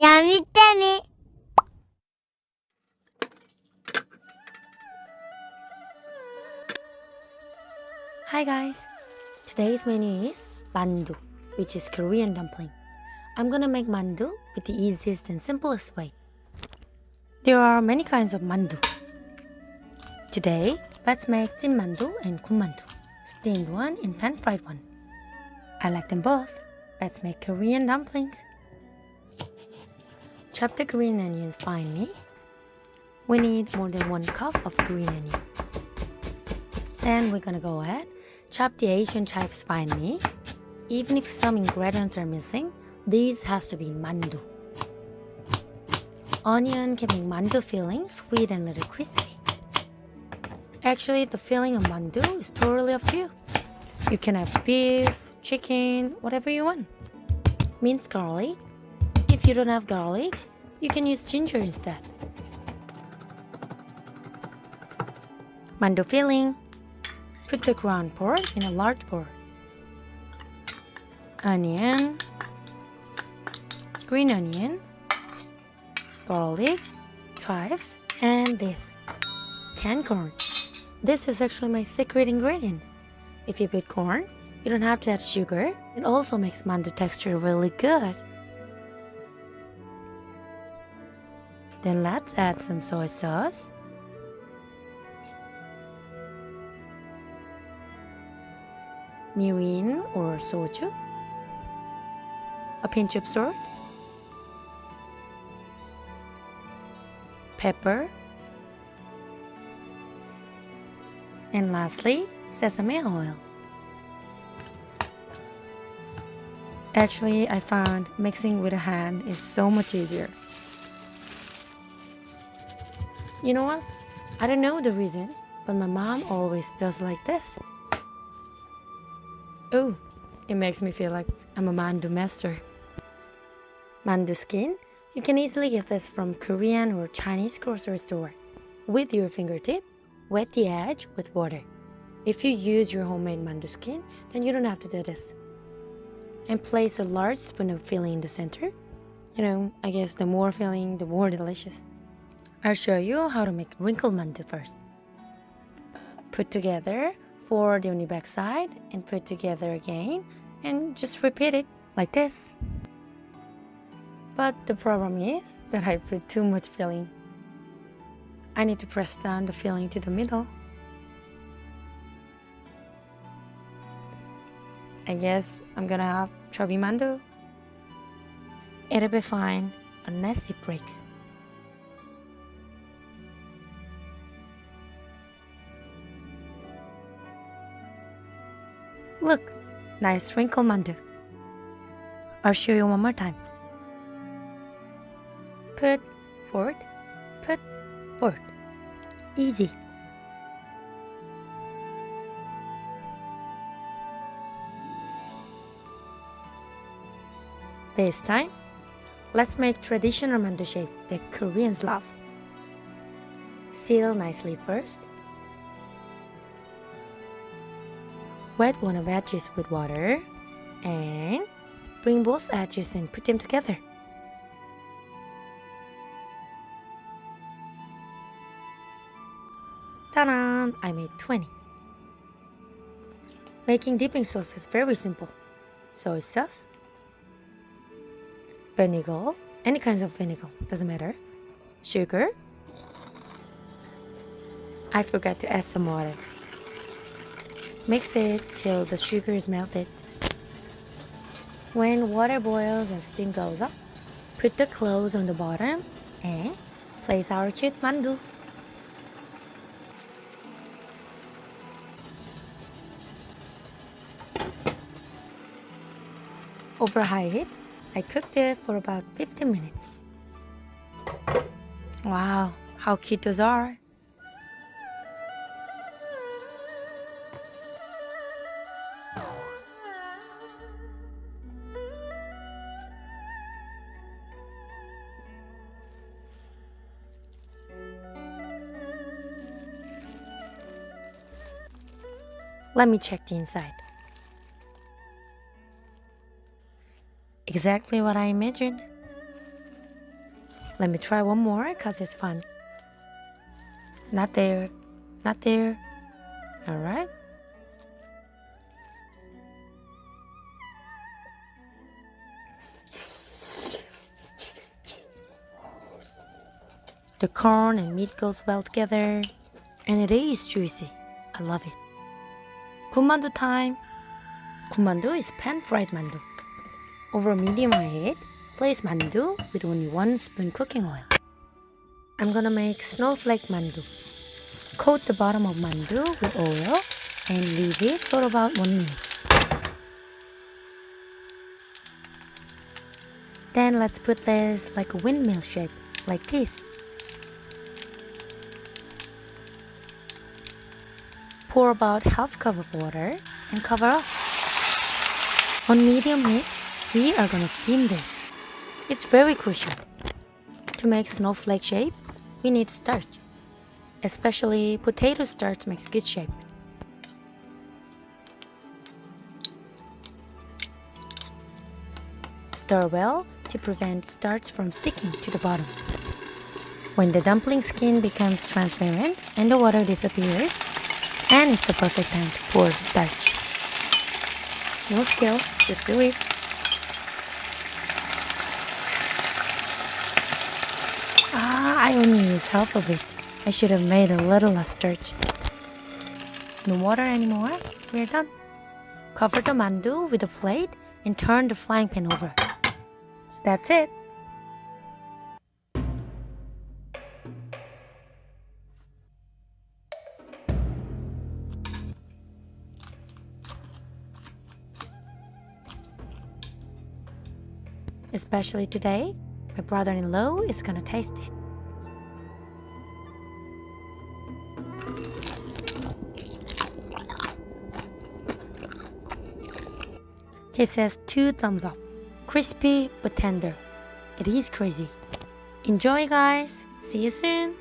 Yummy Sammy. Hi guys! Today's menu is Mandu, which is Korean dumpling. I'm gonna make Mandu with the easiest and simplest way. There are many kinds of Mandu. Today, let's make 찐 Mandu and 군 Mandu, steamed one and pan-fried one. I like them both. Let's make Korean dumplings. Chop the green onions finely. We need more than 1 cup of green onion. Then we're gonna go ahead, chop the Asian chives finely. Even if some ingredients are missing, these has to be mandu. Onion can make mandu filling sweet and little crispy. Actually, the filling of mandu is totally up to you. You can have beef, chicken, whatever you want. Minced garlic. If you don't have garlic, you can use ginger instead. Mandu filling. Put the ground pork in a large bowl. Onion, green onion, garlic, chives, and this canned corn. This is actually my secret ingredient. If you put corn, you don't have to add sugar. It also makes mandu texture really good. Then let's add some soy sauce. Mirin or soju. A pinch of salt. Pepper. And lastly, sesame oil. Actually, I found mixing with a hand is so much easier. You know what? I don't know the reason, but my mom always does like this. Oh, it makes me feel like I'm a mandu master. Mandu skin, you can easily get this from Korean or Chinese grocery store. With your fingertip, wet the edge with water. If you use your homemade mandu skin, then you don't have to do this. And place a large spoon of filling in the center. I guess the more filling, the more delicious. I'll show you how to make wrinkled mandu first. Put together, fold on the back side, and put together again, and just repeat it like this. But the problem is that I put too much filling. I need to press down the filling to the middle. I guess I'm gonna have chubby mandu. It'll be fine unless it breaks. Look, nice wrinkled mandu. I'll show you one more time. Put forward, put forward. Easy. This time, let's make traditional mandu shape that Koreans love. Seal nicely first. Wet one of edges with water and bring both edges and put them together. Ta-da! I made 20. Making dipping sauce is very simple. Soy sauce, vinegar, any kinds of vinegar, doesn't matter. Sugar. I forgot to add some water. Mix it till the sugar is melted. When water boils and steam goes up, put the clothes on the bottom and place our cute mandu. Over high heat, I cooked it for about 15 minutes. Wow, how cute those are! Let me check the inside. Exactly what I imagined. Let me try one more because it's fun. Not there. Not there. Alright. The corn and meat goes well together. And it is juicy. I love it. 군만두 time. 군만두 is pan-fried mandu. Over medium-high heat, place mandu with only 1 spoon cooking oil. I'm gonna make snowflake mandu. Coat the bottom of mandu with oil and leave it for about 1 minute. Then let's put this like a windmill shape, like this. Pour about half cup of water and cover up. On medium heat, we are gonna steam this. It's very crucial. To make snowflake shape, we need starch. Especially potato starch makes good shape. Stir well to prevent starch from sticking to the bottom. When the dumpling skin becomes transparent and the water disappears, and it's the perfect time to pour starch. No skill, just do it. I only use half of it. I should have made a little less starch. No water anymore. We're done. Cover the mandu with a plate and turn the frying pan over. That's it. Especially today, my brother-in-law is gonna taste it. He says 2 thumbs up. Crispy but tender. It is crazy. Enjoy, guys. See you soon.